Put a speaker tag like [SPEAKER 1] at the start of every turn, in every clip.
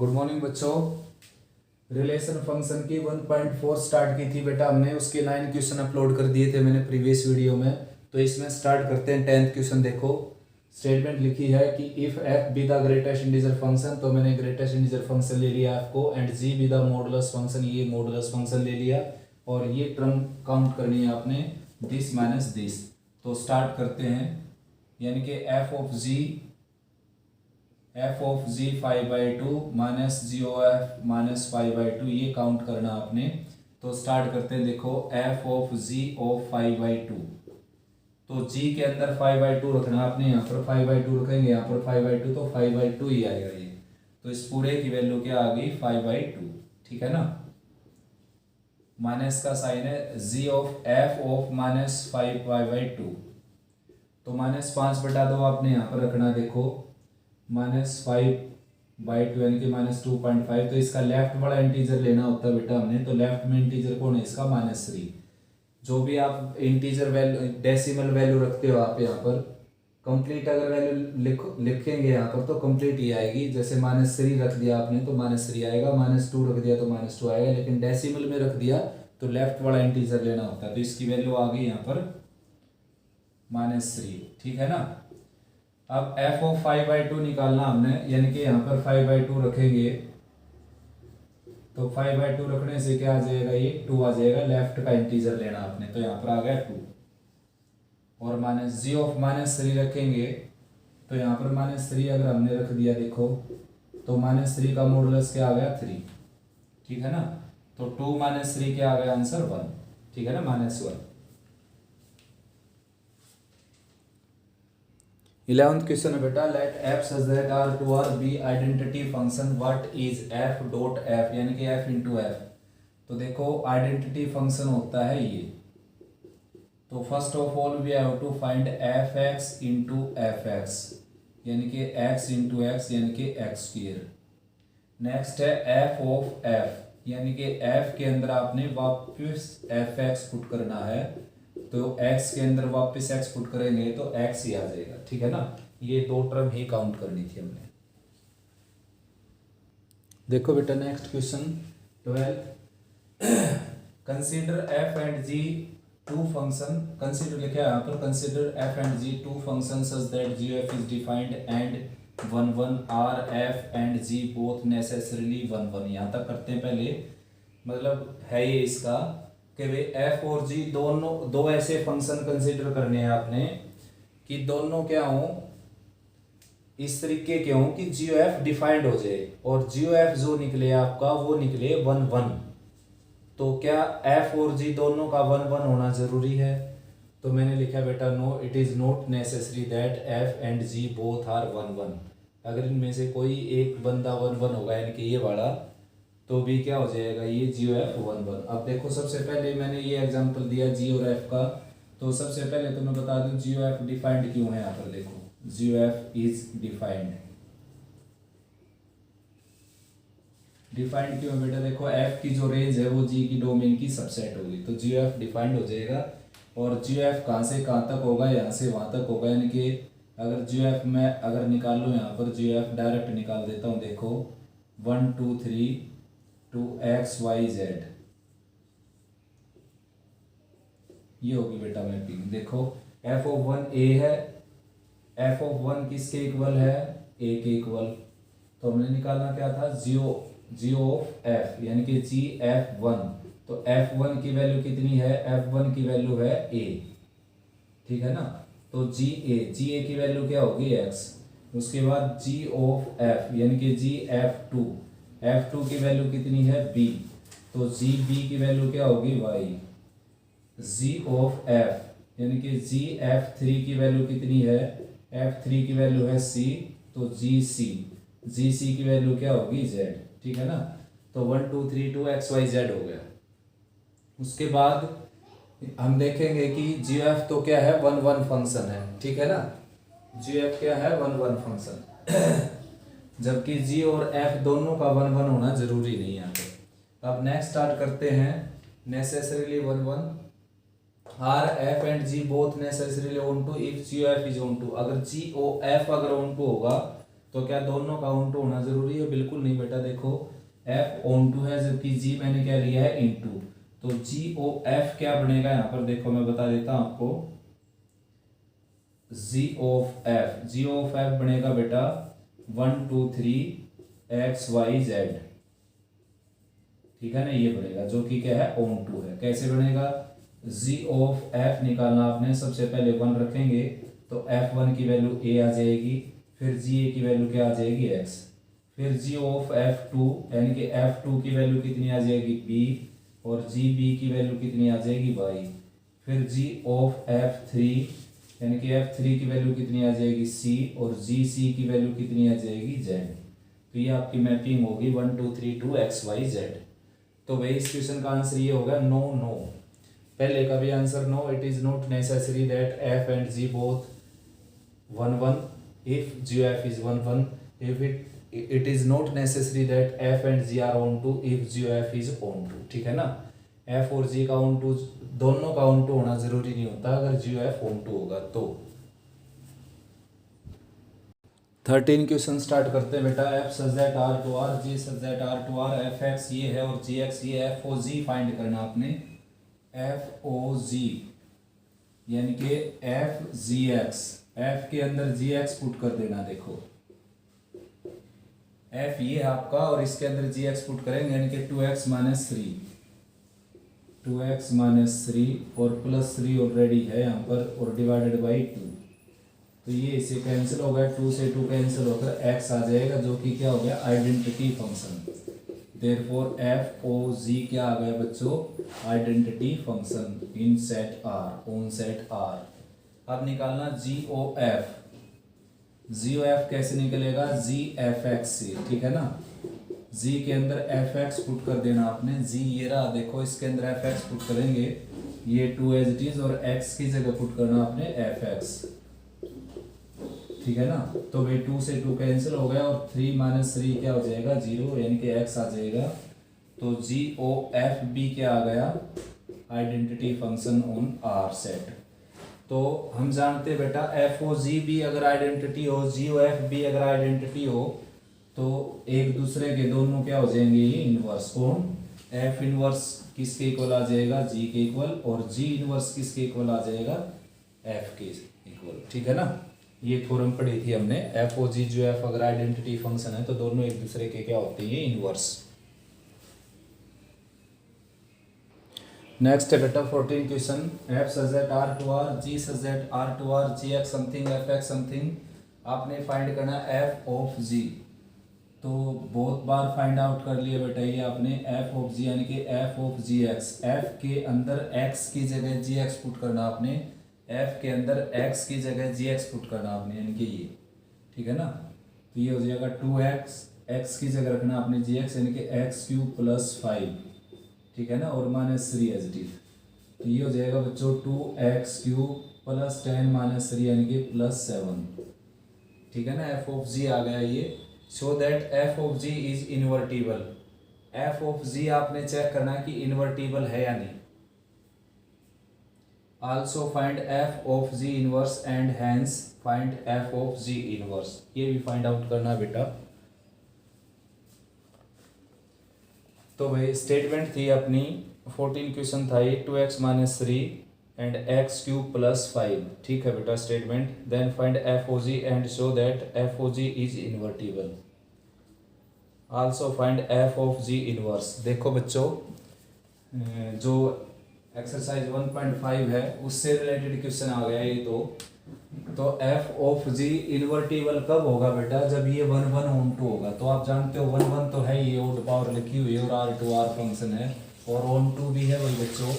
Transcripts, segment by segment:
[SPEAKER 1] Good morning बच्चों। Relation function की 1.4 start की थी बेटा हमने, उसके 9 क्वेश्चन अपलोड कर दिए थे मैंने प्रीवियस वीडियो में। तो इसमें स्टार्ट करते हैं 10th क्वेश्चन। देखो स्टेटमेंट लिखी है कि if F be the greatest integer function, तो मैंने ग्रेटेस्ट इंटीजर फंक्शन ले लिया एफ को, and G be the modulus function, ये मॉडुलस फंक्शन ले लिया, और ये टर्म काउंट करनी है आपने दिस माइनस दिस। तो स्टार्ट करते हैं, यानी कि F of G 5/2 minus G O F minus 5/2, ये काउंट करना आपने। तो स्टार्ट करते हैं। देखो एफ ऑफ जी ऑफ 5/2, तो जी के अंदर 5/2 रखना आपने, यहाँ पर 5/2 रखेंगे, यहाँ पर 5/2, तो 5/2 ही आएगा ये। तो इस पूरे की वैल्यू क्या आ गई 5/2, ठीक है ना। माइनस का साइन है, जी ऑफ एफ ऑफ माइनस 5/2, तो -5/2 आपने यहाँ पर रखना। देखो -5/2 यानी कि -2.5, तो इसका लेफ्ट वाला इंटीजर लेना होता है बेटा हमने। तो लेफ्ट में इंटीजर कौन है इसका -3। जो भी आप इंटीजर वैल्यू डेसिमल वैल्यू रखते हो आप यहाँ पर, कंप्लीट अगर वैल्यू लिखेंगे यहाँ पर तो कंप्लीट ही आएगी। जैसे -3 रख दिया आपने तो -3 आएगा, -2 रख दिया तो -2 आएगा, लेकिन डेसिमल में रख दिया तो लेफ्ट वाला इंटीजर लेना होता है। तो इसकी वैल्यू आ गई यहाँ पर -3, ठीक है ना। अब एफ ऑफ 5/2 निकालना हमने, यानी कि यहाँ पर 5/2 रखेंगे, तो 5/2 रखने से क्या आ जाएगा, ये 2 आ जाएगा। लेफ्ट का इंटीजर लेना आपने, तो यहाँ पर आ गया 2, और माइनस जी ऑफ -3 रखेंगे, तो यहाँ पर -3 अगर हमने रख दिया, देखो तो -3 का मॉडुलस क्या आ गया 3, ठीक है ना। तो 2 - 3 क्या आ गया आंसर 1, ठीक है ना, -1। 11th क्वेश्चन है बेटा, let F such that R to R be identity function, what is F dot F, यानी कि एफ इंटू एफ। तो देखो आइडेंटिटी फंक्शन होता है ये। तो first of all we have to find F X into F X, यानी कि एक्स इंटू एक्स, यानी कि एक्स स्क्वायर। नेक्स्ट है एफ ऑफ एफ, यानी कि एफ के अंदर आपने वापस एफ एक्स पुट करना है, तो x के अंदर वापस x पुट करेंगे तो x ही आ जाएगा, ठीक है ना। ये दो टर्म ही काउंट करनी थी हमने। देखो बेटा next question 12, consider f and g two function, consider लिखा है यहाँ पर, consider f and g two function such that g of is defined and 1 1 are f and g both necessarily 1 1। यहाँ तक करते हैं पहले, मतलब है ये इसका कि भाई एफ और जी दोनों दो ऐसे फंक्शन कंसीडर करने हैं आपने कि दोनों क्या हो, इस तरीके के हो कि जी एफ डिफाइंड हो जाए, और जी एफ जो निकले आपका वो निकले 1 1। तो क्या एफ और जी दोनों का 1 1 होना जरूरी है? तो मैंने लिखा बेटा no, it is not necessary that F and G both are 1 1। अगर इनमें से कोई एक बंदा 1 1 होगा, यानी कि ये वाला, तो भी क्या हो जाएगा ये जी ओ एफ 1 1। अब देखो सबसे पहले मैंने ये एग्जांपल दिया जी और एफ का, तो सबसे पहले तो मैं बता दूं जी ओ एफ डिफाइंड क्यों है। यहाँ पर देखो g O F is defined, defined क्यों है बेटा, देखो एफ की जो रेंज है वो जी की डोमेन की सबसेट होगी, तो जी ओ एफ डिफाइंड हो जाएगा। और जी ओ एफ कहाँ से कहाँ तक होगा, यहाँ से वहाँ तक होगा, यानी कि अगर जी ओ एफ में अगर निकाल लो, यहाँ पर जी ओ एफ डायरेक्ट निकाल देता हूँ। देखो 1 2 3 टू एक्स वाई जेड, ये होगी बेटा मैपिंग। देखो एफ ऑफ 1 ए है, एफ ऑफ 1 किसके इक्वल है, ए के इक्वल। तो हमने निकालना क्या था, जी ऑफ एफ, यानी कि जी एफ 1। तो एफ 1 की वैल्यू कितनी है, एफ 1 की वैल्यू है ए, ठीक है ना। तो जी ए की वैल्यू क्या होगी एक्स। उसके बाद जी ऑफ एफ, यानी कि जी एफ 2 की वैल्यू कितनी है बी, तो जी बी की वैल्यू क्या होगी वाई। जी ऑफ एफ, यानी कि जी एफ 3 की वैल्यू कितनी है, एफ 3 की वैल्यू है सी, तो जी सी की वैल्यू क्या होगी जेड, ठीक है ना। तो 1 2 3 2 एक्स वाई जेड हो गया। उसके बाद हम देखेंगे कि जी एफ तो क्या है 1 1 फंक्शन है, ठीक है ना। जी एफ क्या है 1 1 फंक्शन, जबकि जी और एफ दोनों का 1 1 होना जरूरी नहीं है यहाँ पे। अब नेक्स्ट स्टार्ट करते हैं, necessarily 1 1 are F and G both necessarily onto if G O F is onto. अगर जी ओ एफ अगर ऑन टू होगा तो क्या दोनों का ऑन टू होना जरूरी है? बिल्कुल नहीं बेटा। देखो एफ ऑन टू है जबकि जी मैंने क्या लिया है इन टू, तो जी ओ एफ क्या बनेगा यहाँ पर? देखो मैं बता देता हूँ आपको, जी ऑफ एफ बनेगा बेटा 1 2 3 एक्स वाई जेड, ठीक है ना, ये बनेगा जो कि क्या है ऑन टू है। कैसे बनेगा? जी ऑफ एफ निकालना आपने, सबसे पहले 1 रखेंगे तो एफ वन की वैल्यू ए आ जाएगी, फिर जी ए की वैल्यू क्या आ जाएगी एक्स, फिर जी ऑफ एफ टू यानी कि एफ टू की वैल्यू कितनी आ जाएगी बी, और जी बी की वैल्यू कितनी आ जाएगी वाई, फिर जी ऑफ एफ थ्री यानी कि एफ थ्री की वैल्यू कितनी आ जाएगी सी, और जी सी की वैल्यू कितनी आ जाएगी जेड। तो ये आपकी मैपिंग होगी 1 2 3 2 एक्स वाई जेड। तो भाई इस क्वेश्चन का आंसर ये होगा नो नो। पहले का भी answer no, it is not necessary that F and G both 1 1 if gf is 1 1, if it is not necessary that f and g are on to if gf is on to, ठीक है ना। f और g का on to, दोनों का on to होना जरूरी नहीं होता अगर gf on to होगा तो। 13 क्वेश्चन स्टार्ट करते हैं बेटा। f such that r to r, g such that r to r, fx ये है और gx ये है। f o g फाइंड करना आपने, f o g यानी कि f g x, f के अंदर जी एक्स पुट कर देना। देखो f ये है आपका और इसके अंदर जी एक्स पुट करेंगे यानी कि 2x माइनस 3 और प्लस 3 ऑलरेडी है यहाँ पर और डिवाइडेड बाई 2, तो ये इसे कैंसिल हो गया, 2 से 2 कैंसिल होकर x आ जाएगा जो कि क्या हो गया आइडेंटिटी फंक्शन। देयरफॉर एफ ओ जी क्या आ गया बच्चों? Identity function in set R, on set R. अब निकालना जी O F. G O F कैसे निकलेगा? जी एफ एक्स से, ठीक है ना। जी के अंदर एफ एक्स पुट कर देना आपने, जी ये रहा, देखो इसके अंदर एफ एक्स पुट करेंगे, ये 2 एज इट इज, और एक्स की जगह पुट करना आपने एफ एक्स, ठीक है ना। तो भाई 2 से 2 कैंसिल हो गया और 3 माइनस 3 क्या हो जाएगा 0 यानी कि एक्स आ जाएगा। तो जी ओ एफ बी क्या आ गया? Identity function on R set. तो हम जानते हैं बेटा एफ ओ जी बी अगर आइडेंटिटी हो, जी ओ एफ बी अगर आइडेंटिटी हो, तो एक दूसरे के दोनों क्या हो जाएंगे ये इनवर्स। कौन? एफ इनवर्स किसके इक्वल आ जाएगा? जी के इक्वल, और जी इनवर्स किसके इक्वल आ जाएगा? एफ के इक्वल, ठीक है ना। ये थ्योरम पढ़ी थी हमने, एफ ओ जी जो एफ अगर आइडेंटिटी फंक्शन है तो दोनों एक दूसरे के क्या होते हैं इनवर्स। नेक्स्ट है बेटा 14 question. F such that R to R, G such that R to R, G X something F X something. आपने फाइंड करना एफ ऑफ जी। तो बहुत बार फाइंड आउट कर लिया बेटा ये आपने, एफ ऑफ जी यानी कि F of G X. F के अंदर एक्स की जगह जी एक्स पुट करना आपने, एफ के अंदर एक्स की जगह जी एक्स पुट करना आपने यानी कि ये, ठीक है ना। तो ये हो जाएगा 2x, एक्स की जगह रखना आपने जी एक्स यानी कि एक्स क्यूब प्लस 5, ठीक है ना, और माइनस 3 एज इट इज। तो ये हो जाएगा बच्चों 2x क्यूब प्लस 10 माइनस 3 यानी कि प्लस 7, ठीक है ना। एफ ऑफ जी आ गया ये। So that f of g is invertible. F of g आपने चेक करना है कि इनवर्टिबल है या नहीं। Also find F of ji inverse and hence find F of ji inverse, ये भी फाइंड आउट करना बेटा। तो भाई स्टेटमेंट थी अपनी 14 क्वेश्चन था ये, 2x minus 3 and X cube plus 5, ठीक है बेटा statement. Then find F O G and show that F O G is invertible. Also find F of ji inverse. देखो बच्चों जो एक्सरसाइज 1.5 है उससे रिलेटेड क्वेश्चन आ गया ये। तो एफ ऑफ जी इन्वर्टिबल कब होगा बेटा? जब ये 1 1 ऑन टू होगा। तो आप जानते हो 1 1 तो है, ये ओड पावर लिखी हुई है और आर टू आर फंक्शन है, और ऑन टू भी है वही बच्चों,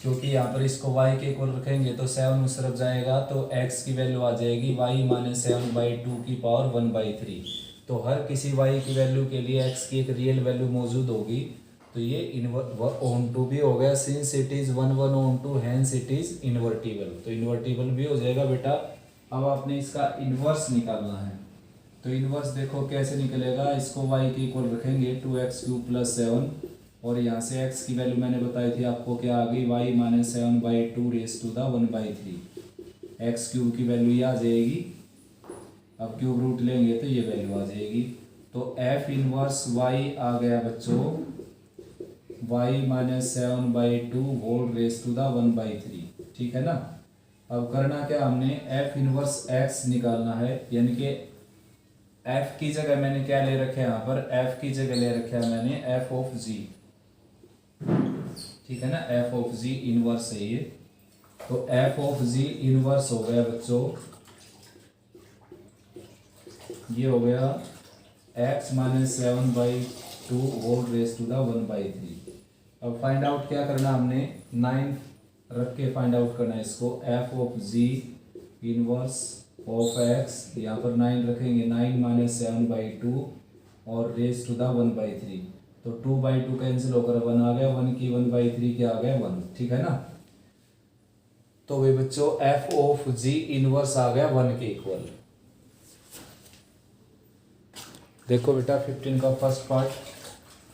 [SPEAKER 1] क्योंकि यहाँ पर इसको y के इक्वल रखेंगे तो 7 उस तरफ जाएगा तो x की वैल्यू आ जाएगी y माइनस 7/2 की पावर 1/3। तो हर किसी y की वैल्यू के लिए x की एक रियल वैल्यू मौजूद होगी। तो ये ऑन टू भी हो गया, since it is 1 1 onto hence it is invertible, तो इन्वर्टिबल भी हो जाएगा बेटा। अब आपने इसका इन्वर्स निकालना है। तो इन्वर्स देखो कैसे निकलेगा, इसको y के इक्वल रखेंगे 2x क्यूब प्लस 7, और यहाँ से x की वैल्यू मैंने बताई थी आपको क्या आ गई, y minus 7/2 raise to the 1/3। X cube की वैल्यू ये आ जाएगी अब क्यूब रूट लेंगे तो ये वैल्यू आ जाएगी। तो एफ इनवर्स वाई आ गया बच्चों Y minus 7/2 whole raise to the 1/3। ठीक है ना। अब करना क्या, हमने एफ इनवर्स एक्स निकालना है, यानी कि एफ की जगह मैंने क्या ले रखा है यहाँ पर, एफ की जगह ले रखा है मैंने एफ ऑफ जी। ठीक है ना, एफ ऑफ जी इनवर्स है ये। तो एफ ऑफ जी इनवर्स हो गया बच्चों, ये हो गया x minus 7/2 whole raise to the 1/3। अब फाइंड आउट क्या करना, हमने 9 रख के फाइंड आउट करना है इसको। F of ji inverse of x, यहाँ पर 9 रखेंगे, 9 माइनस 7/2 और रेस टू द 1/3। तो 2/2 कैंसिल होकर 1 आ गया, 1 की 1/3 क्या आ गया 1। ठीक है ना। तो वे बच्चों एफ ऑफ जी इनवर्स आ गया 1 के इक्वल। देखो बेटा 15 का फर्स्ट पार्ट,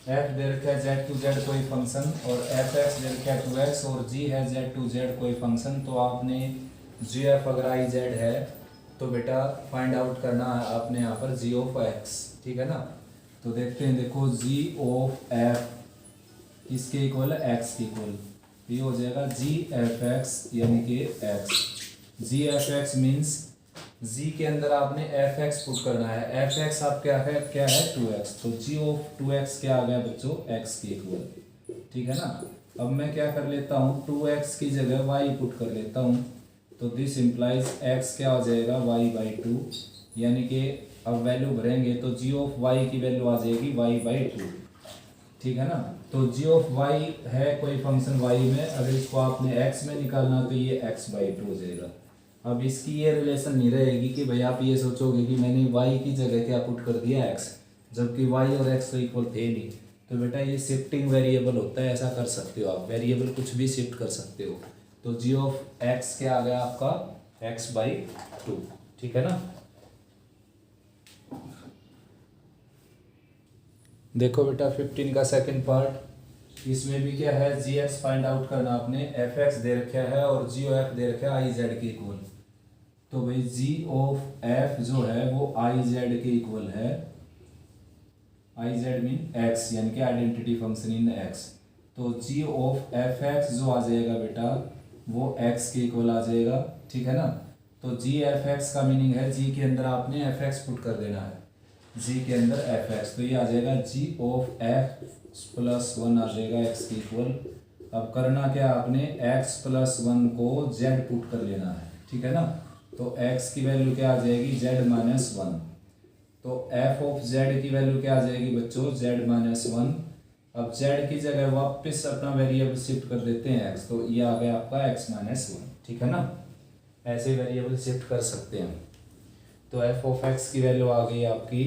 [SPEAKER 1] एफ दे रखा है जेड टू जेड कोई फंक्शन और एफ एक्स दे रखा है 2x और जी है जेड टू जेड कोई फंक्शन। तो आपने जी एफ अगर आई जेड है तो बेटा फाइंड आउट करना है आपने यहाँ पर जी ऑफ एक्स। ठीक है ना। तो देखते हैं, देखो जी ऑफ एफ किसके इक्वल है, एक्स के इक्वल। ये हो जाएगा जी एफ एक्स यानी कि एक्स। जी एफ एक्स मीन्स जी के अंदर आपने एफ एक्स पुट करना है, एफ एक्स आप क्या है 2x। तो जी ऑफ 2x क्या आ गया बच्चों, x के इक्वल। ठीक है ना। अब मैं क्या कर लेता हूँ, 2x की जगह y पुट कर लेता हूँ। तो दिस इम्प्लाइज x क्या हो जाएगा y/2, यानी कि अब वैल्यू भरेंगे तो जी ऑफ y की वैल्यू आ जाएगी y/2। ठीक है ना। तो जी ऑफ y है कोई फंक्शन y में, अगर इसको आपने x में निकालना तो ये x/2 हो जाएगा। अब इसकी ये रिलेशन नहीं रहेगी कि भाई आप ये सोचोगे कि मैंने y की जगह क्या पुट कर दिया x, जबकि y और x तो इक्वल थे नहीं। तो बेटा ये शिफ्टिंग वेरिएबल होता है, ऐसा कर सकते हो आप, वेरिएबल कुछ भी शिफ्ट कर सकते हो। तो जी ऑफ x क्या आ गया आपका x/2। ठीक है ना। देखो बेटा 15 का सेकंड पार्ट, इसमें भी क्या है, जी एक्स फाइंड आउट करना आपने, एफ एक्स दे रखा है और जी ओ एफ दे रखा है आई जेड के इक्वल। तो भाई जी ऑफ एफ जो है वो आई जेड के इक्वल है, आई जेड मीन एक्स यानी कि आइडेंटिटी फंक्शन इन एक्स। तो जी ऑफ एफ एक्स जो आ जाएगा बेटा वो एक्स के इक्वल आ जाएगा। ठीक है ना। तो जी एफ एक्स का मीनिंग है जी के अंदर आपने एफ एक्स पुट कर देना है, जी के अंदर एफ एक्स। तो ये आ जाएगा जी ऑफ एफ प्लस 1 आ जाएगा एक्स के इक्वल। अब करना क्या आपने, एक्स प्लस 1 को जेड पुट कर लेना है। ठीक है ना। तो x की वैल्यू क्या आ जाएगी z-1। तो f ऑफ z की वैल्यू क्या आ जाएगी बच्चों z-1। अब z की जगह वापस अपना वेरिएबल शिफ्ट कर देते हैं x, तो ये आ गया आपका x-1। ठीक है ना। ऐसे वेरिएबल शिफ्ट कर सकते हैं। तो f ऑफ x की वैल्यू आ गई आपकी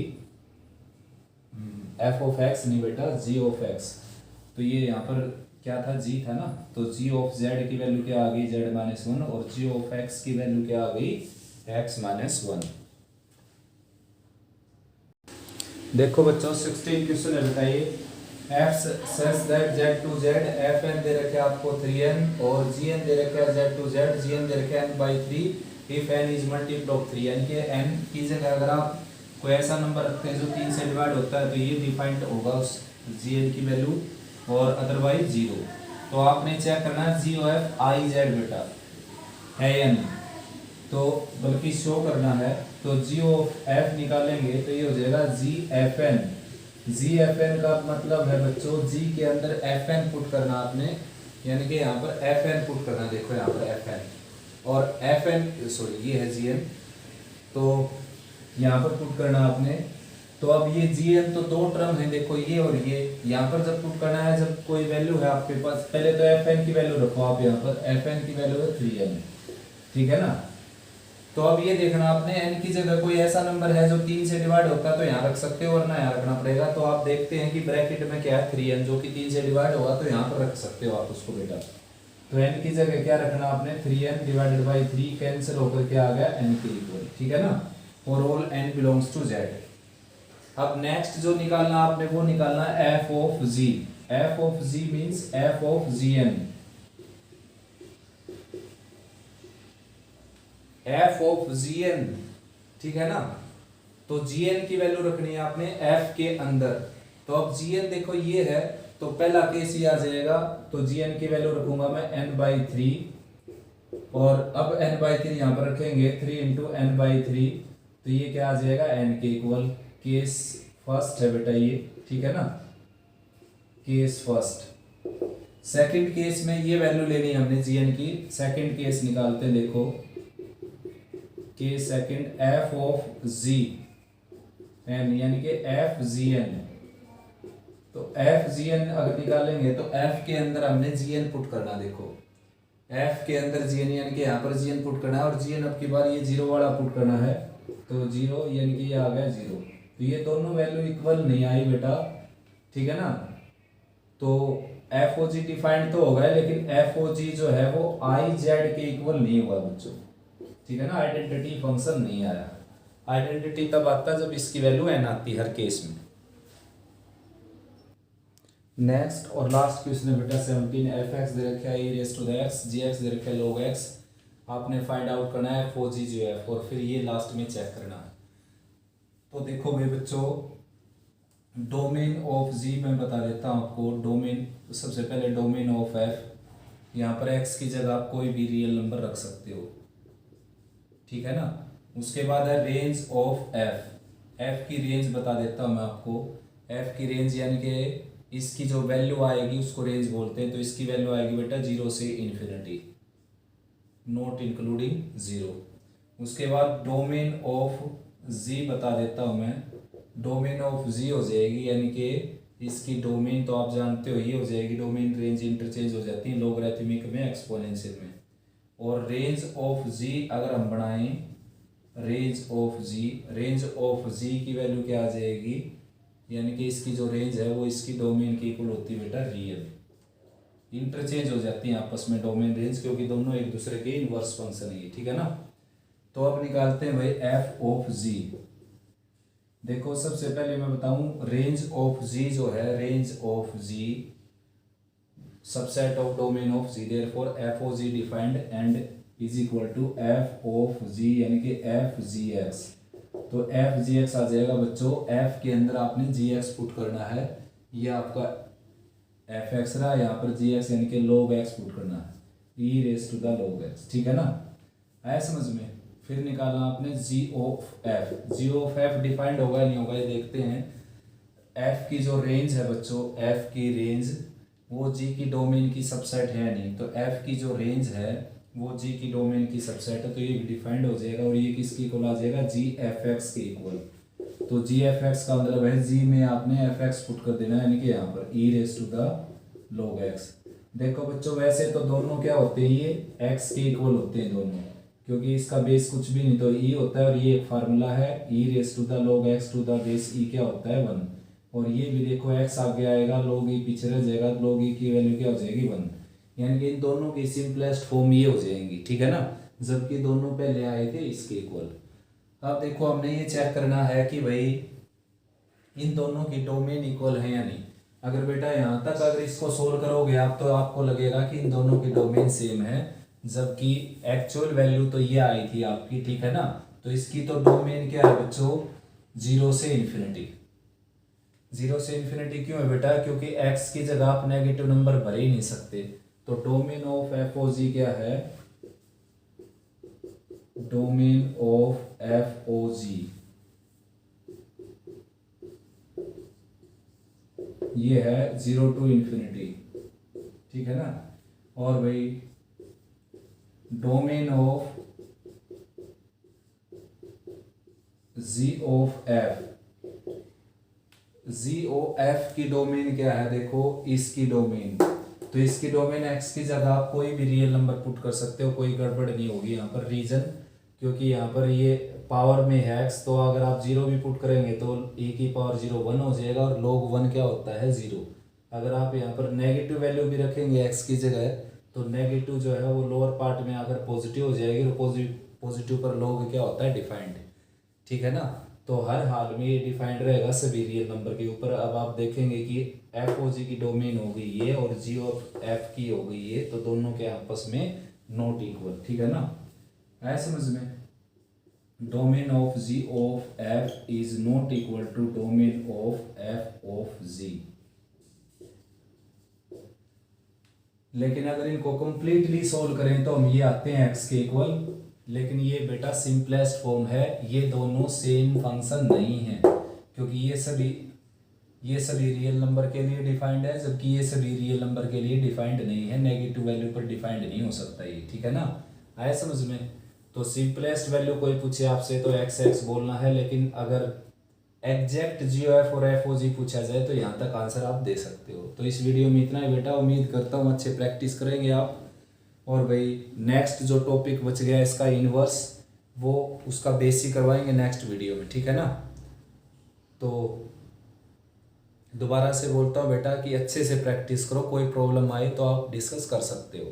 [SPEAKER 1] f ऑफ x नहीं बेटा g ऑफ x। तो ये यहाँ पर क्या था, g था ना। तो g ऑफ z की वैल्यू क्या आ गई z-1 और g ऑफ x की वैल्यू क्या आ गई x-1। देखो बच्चों 16 क्वेश्चन है बेटा ये। f such that z to z fn दे रखे आपको 3n और gn दे रखे है z टू z, gn दे रखे n/3 if n is multiple of 3, यानी कि n की जगह अगर आप कोई ऐसा नंबर रखते हैं जो 3 से डिवाइड होता है तो ये डिफाइंड होगा उस gn की वैल्यू और अदरवाइज 0। तो आपने चेक करना है जी ओ एफ आई जेड बेटा है या नहीं, तो बल्कि शो करना है। तो जी ऑफ एफ निकालेंगे तो ये हो जाएगा जी एफ एन। जी एफ एन का मतलब है बच्चों जी के अंदर एफ एन पुट करना आपने, यानी कि यहाँ पर एफ एन पुट करना। देखो यहाँ पर एफ एन और एफ एन सॉरी ये है जी एन, तो यहाँ पर पुट करना आपने। तो अब ये जी एन तो दो टर्म है, देखो ये और ये, यहाँ पर जब पुट करना है जब कोई वैल्यू है आपके पास, पहले तो एफ एन की वैल्यू रखो आप, यहाँ पर एफ एन की वैल्यू है 3n। ठीक है ना। तो अब ये देखना आपने n की जगह कोई ऐसा नंबर है जो 3 से डिवाइड होता है तो यहाँ रख सकते हो वरना यहाँ रखना पड़ेगा। तो आप देखते हैं कि ब्रैकेट में क्या है 3n जो कि 3 से डिवाइड होगा तो यहाँ पर रख सकते हो आप उसको बेटा। तो n की जगह क्या रखना आपने 3n डिवाइडेड बाई 3 कैंसिल होकर क्या आ गया n के इक्वल। ठीक है ना। For all n belongs to z। अब नेक्स्ट जो निकालना आपने वो निकालना है f of g। f of g means f of gn। f of gn ठीक है ना। तो gn की वैल्यू रखनी है आपने f के अंदर। तो अब gn देखो ये है, तो पहला केस ये आ जाएगा, तो gn की वैल्यू रखूंगा मैं n/3, और अब n/3 यहाँ पर रखेंगे 3 इंटू n/3, तो ये क्या आ जाएगा n के इक्वल। केस फर्स्ट है बेटा ये, ठीक है ना, केस फर्स्ट। सेकंड केस में ये वैल्यू लेनी है हमने gn की। सेकंड केस निकालते हैं, देखो case second f of g n यानी कि f gn। तो f gn अगर निकालेंगे तो f के अंदर हमने gn पुट करना, देखो f के अंदर gn यानी कि यहाँ पर gn पुट करना है, और gn अब की बार ये जीरो वाला पुट करना है, तो जीरो यानी कि ये आ गया जीरो। तो ये दोनों वैल्यू इक्वल नहीं आई बेटा, ठीक है ना। तो एफ ओ जी डिफाइंड तो हो गया, लेकिन एफ ओ जी जो है वो आई जेड के इक्वल नहीं हुआ बच्चों, ठीक है ना। आइडेंटिटी फंक्शन नहीं आया। आइडेंटिटी तब आता जब इसकी वैल्यू एन आती हर केस में। नेक्स्ट और लास्ट क्वेश्चन है बेटा 17। एफ एक्स दे रखा है e raise to the x, g x दे रखा है log x। आपने फाइंड आउट करना है एफ ओ जी जो है, और फिर ये लास्ट में चेक करना है। तो देखो मेरे बच्चों, डोमेन ऑफ जी मैं बता देता हूँ आपको। डोमेन, सबसे पहले डोमेन ऑफ एफ, यहाँ पर एक्स की जगह आप कोई भी रियल नंबर रख सकते हो, ठीक है ना। उसके बाद है रेंज ऑफ एफ। एफ की रेंज बता देता हूँ मैं आपको। एफ की रेंज यानी कि इसकी जो वैल्यू आएगी उसको रेंज बोलते हैं। तो इसकी वैल्यू आएगी बेटा 0 से इन्फिनिटी, नॉट इंक्लूडिंग 0। उसके बाद डोमेन ऑफ जी बता देता हूँ मैं। डोमेन ऑफ जी हो जाएगी, यानी कि इसकी डोमेन तो आप जानते हो ये हो जाएगी। डोमेन रेंज इंटरचेंज हो जाती है लॉगरिथमिक में, एक्सपोनेंशियल में। और रेंज ऑफ जी अगर हम बनाएं, रेंज ऑफ जी की वैल्यू क्या आ जाएगी, यानी कि इसकी जो रेंज है वो इसकी डोमेन की इक्वल होती है बेटा रियल। इंटरचेंज हो जाती है आपस में डोमेन रेंज, क्योंकि दोनों एक दूसरे के इनवर्स फंक्शन है, ठीक है ना। तो अब निकालते हैं भाई एफ ऑफ जी। देखो सबसे पहले मैं बताऊं, रेंज ऑफ जी जो है, range of g subset of domain of g, therefore f of g defined and is equal to f of जी यानी कि एफ जी एक्स। तो एफ जी एक्स आ जाएगा बच्चों। एफ के अंदर आपने जी एक्स पुट करना है, ये आपका एफ एक्स रहा, यहाँ पर जी एक्स यानी कि log x पुट करना है, e raise to the log x, ठीक है ना। आया समझ में। फिर निकालना आपने g of F. G of f defined होगा नहीं होगा ये देखते हैं। एफ की जो रेंज है बच्चों, एफ की रेंज वो जी की डोमेन की सबसेट है नहीं, तो एफ की जो रेंज है वो जी की डोमेन की सबसेट है, तो ये डिफाइंड हो जाएगा। और ये किसकी इक्वल आ जाएगा, जी एफ एक्स के इक्वल। तो जी एफ एक्स का मतलब है जी में आपने एफ एक्स पुट कर देना है, यानी कि यहाँ पर e raise to the log x। देखो बच्चों वैसे तो दोनों क्या होते हैं, ये x के इक्वल होते हैं दोनों, क्योंकि इसका बेस कुछ भी नहीं, तो e होता है, और ये एक फार्मूला है e raise to the log x to the base e क्या होता है 1। और ये भी देखो x आगे आएगा, log e पीछे रह जाएगा, log e की वैल्यू क्या हो जाएगी 1। यानी कि इन दोनों की सिंपलेस्ट फॉर्म ये हो जाएंगी, ठीक है ना, जबकि दोनों पहले आए थे इसके इक्वल। अब देखो हमने ये चेक करना है कि भाई इन दोनों की डोमेन इक्वल है या नहीं। अगर बेटा यहाँ तक अगर इसको सोल्व करोगे आप, तो आपको लगेगा कि इन दोनों की डोमेन सेम है, जबकि एक्चुअल वैल्यू तो ये आई थी आपकी, ठीक है ना। तो इसकी तो डोमेन क्या है बच्चों, 0 से इन्फिनिटी। 0 से इन्फिनिटी क्यों है बेटा, क्योंकि x की जगह आप नेगेटिव नंबर भर ही नहीं सकते। तो domain of F O g क्या है, डोमेन ऑफ एफ ओ जी ये है 0 टू इन्फिनिटी, ठीक है ना। और भाई domain of ji of F, G O F की डोमेन क्या है, देखो इसकी डोमेन, तो इसकी डोमेन एक्स की जगह आप कोई भी रियल नंबर पुट कर सकते हो, कोई गड़बड़ नहीं होगी यहाँ पर। रीजन क्योंकि यहाँ पर ये पावर में है एक्स, तो अगर आप 0 भी पुट करेंगे तो e की पावर 0 1 हो जाएगा, और log 1 क्या होता है 0। अगर आप यहाँ पर नेगेटिव वैल्यू भी रखेंगे x की जगह, तो नेगेटिव जो है वो लोअर पार्ट में अगर पॉजिटिव हो जाएगी, तो पॉजिटिव पर log क्या होता है डिफाइंड, ठीक है ना। तो हर हाल में ये डिफाइंड रहेगा सभी रियल नंबर के ऊपर। अब आप देखेंगे कि एफ ओ जी की डोमेन हो गई ये, और जी ऑफ एफ की हो गई ये, तो दोनों के आपस में नॉट इक्वल, ठीक है ना। आया समझ में। Domain of ji of f is not equal to domain of f of g. लेकिन अगर इनको कंप्लीटली सोल्व करें तो हम ये आते हैं एक्स के इक्वल, लेकिन ये बेटा सिंपलेस्ट फॉर्म है, ये दोनों सेम फंक्शन नहीं है, क्योंकि ये सभी रियल नंबर के लिए डिफाइंड है, जबकि ये सभी रियल नंबर के लिए डिफाइंड नहीं है, नेगेटिव वैल्यू पर डिफाइंड नहीं हो सकता ये, ठीक है ना, आया समझ में। तो सिंपलेस्ट वैल्यू कोई पूछे आपसे तो एक्स एक्स बोलना है, लेकिन अगर एग्जैक्ट जी एफ और एफ ओ जी पूछा जाए तो यहाँ तक आंसर आप दे सकते हो। तो इस वीडियो में इतना ही बेटा, उम्मीद करता हूँ अच्छे प्रैक्टिस करेंगे आप। और भाई नेक्स्ट जो टॉपिक बच गया इसका इनवर्स, वो उसका बेसिक करवाएंगे नेक्स्ट वीडियो में, ठीक है ना। तो दोबारा से बोलता हूँ बेटा कि अच्छे से प्रैक्टिस करो, कोई प्रॉब्लम आए तो आप डिस्कस कर सकते हो।